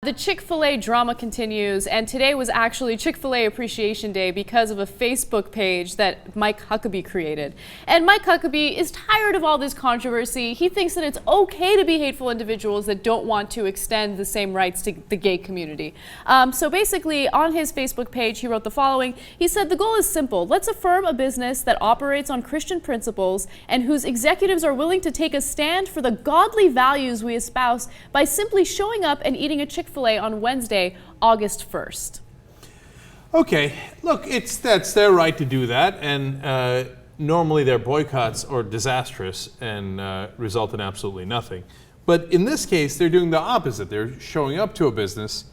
The Chick-fil-A drama continues, and today was actually Chick-fil-A Appreciation Day because of a Facebook page that Mike Huckabee created. And Mike Huckabee is tired of all this controversy. He thinks that it's okay to be hateful individuals that don't want to extend the same rights to the gay community. So basically, on his Facebook page, he wrote the following. He said, "The goal is simple. Let's affirm a business that operates on Christian principles and whose executives are willing to take a stand for the godly values we espouse by simply showing up and eating a Chick-fil-A on Wednesday, August 1st. Okay, look, that's their right to do that, and normally their boycotts are disastrous and result in absolutely nothing. But in this case, they're doing the opposite. They're showing up to a business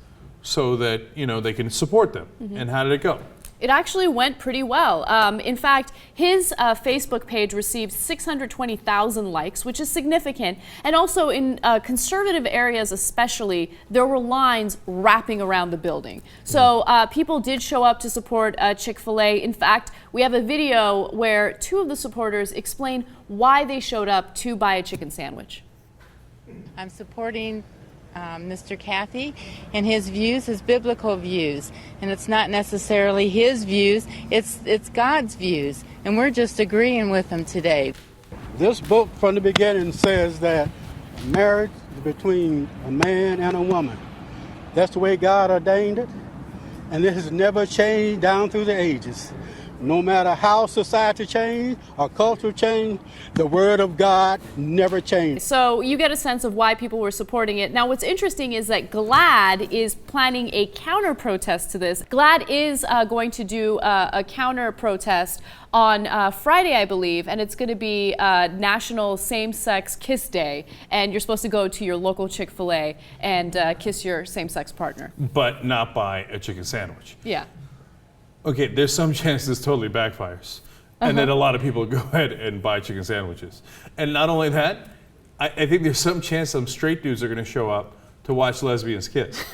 so that they can support them. Mm-hmm. And how did it go? It actually went pretty well. In fact, his Facebook page received 620,000 likes, which is significant. And also in conservative areas especially, there were lines wrapping around the building. So people did show up to support Chick-fil-A. In fact, we have a video where two of the supporters explain why they showed up to buy a chicken sandwich. I'm supporting Mr. Cathy and his views, his biblical views, and it's not necessarily his views, it's God's views, and we're just agreeing with him today. This book from the beginning says that marriage is between a man and a woman. That's the way God ordained it, and this has never changed down through the ages. No matter how society changed or culture changed, the Word of God never changed. So you get a sense of why people were supporting it. Now what's interesting is that GLAAD is planning a counter-protest to this. GLAAD is going to do a counter-protest on Friday, I believe, and it's going to be National Same-Sex Kiss Day, and you're supposed to go to your local Chick-fil-A and kiss your same-sex partner. But not buy a chicken sandwich. Yeah. Okay, there's some chance this totally backfires. And then a lot of people go ahead and buy chicken sandwiches. And not only that, I think there's some chance some straight dudes are going to show up to watch lesbians kiss.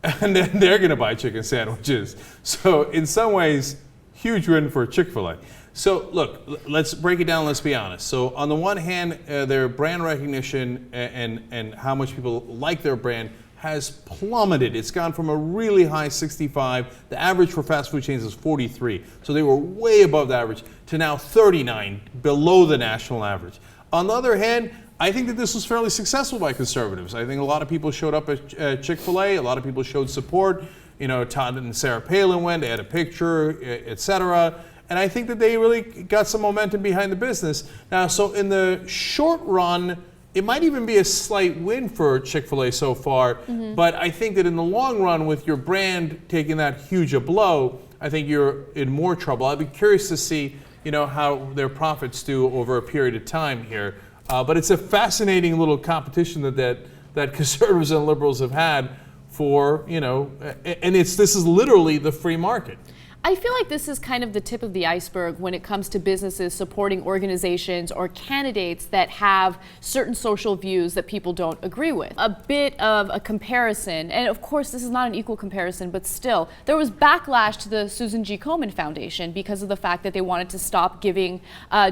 And then they're going to buy chicken sandwiches. So in some ways, huge win for Chick-fil-A. So look, let's break it down, let's be honest. So on the one hand, their brand recognition and how much people like their brand has plummeted. It's gone from a really high 65. The average for fast food chains is 43. So they were way above the average to now 39, below the national average. On the other hand, I think that this was fairly successful by conservatives. I think a lot of people showed up at Chick-fil-A. A lot of people showed support. Todd and Sarah Palin went, they had a picture, etc. And I think that they really got some momentum behind the business. Now, so in the short run, it might even be a slight win for Chick-fil-A so far, but I think that in the long run, with your brand taking that huge a blow, I think you're in more trouble. I'd be curious to see, how their profits do over a period of time here. But it's a fascinating little competition that conservatives and liberals have had for, and this is literally the free market. I feel like this is kind of the tip of the iceberg when it comes to businesses supporting organizations or candidates that have certain social views that people don't agree with. A bit of a comparison, and of course this is not an equal comparison, but still, there was backlash to the Susan G. Komen Foundation because of the fact that they wanted to stop giving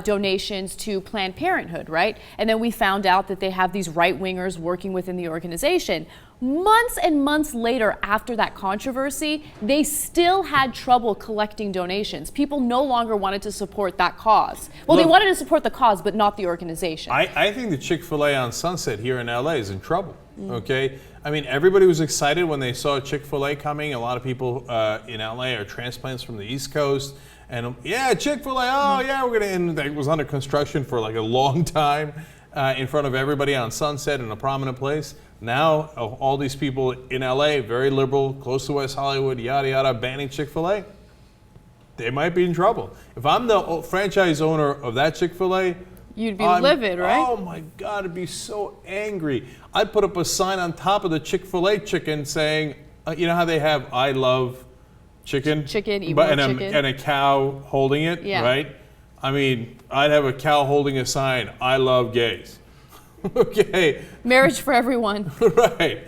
donations to Planned Parenthood, right? And then we found out that they have these right-wingers working within the organization. Months and months later, after that controversy, they still had trouble collecting donations. People no longer wanted to support that cause. Well, they wanted to support the cause, but not the organization. I think the Chick-fil-A on Sunset here in LA is in trouble, okay? I mean, everybody was excited when they saw Chick-fil-A coming. A lot of people in LA are transplants from the East Coast. And yeah, Chick-fil-A, oh yeah, we're gonna, and it was under construction for like a long time in front of everybody on Sunset in a prominent place. Now, all these people in LA, very liberal, close to West Hollywood, yada, yada, banning Chick-fil-A, they might be in trouble. If I'm the franchise owner of that Chick-fil-A, you'd be livid, right? Oh my God, I'd be so angry. I'd put up a sign on top of the Chick-fil-A chicken saying, you know how they have, I love chicken? Chicken, eat more chicken. And a cow holding it, right? I mean, I'd have a cow holding a sign, I love gays. Okay. Marriage for everyone. Right.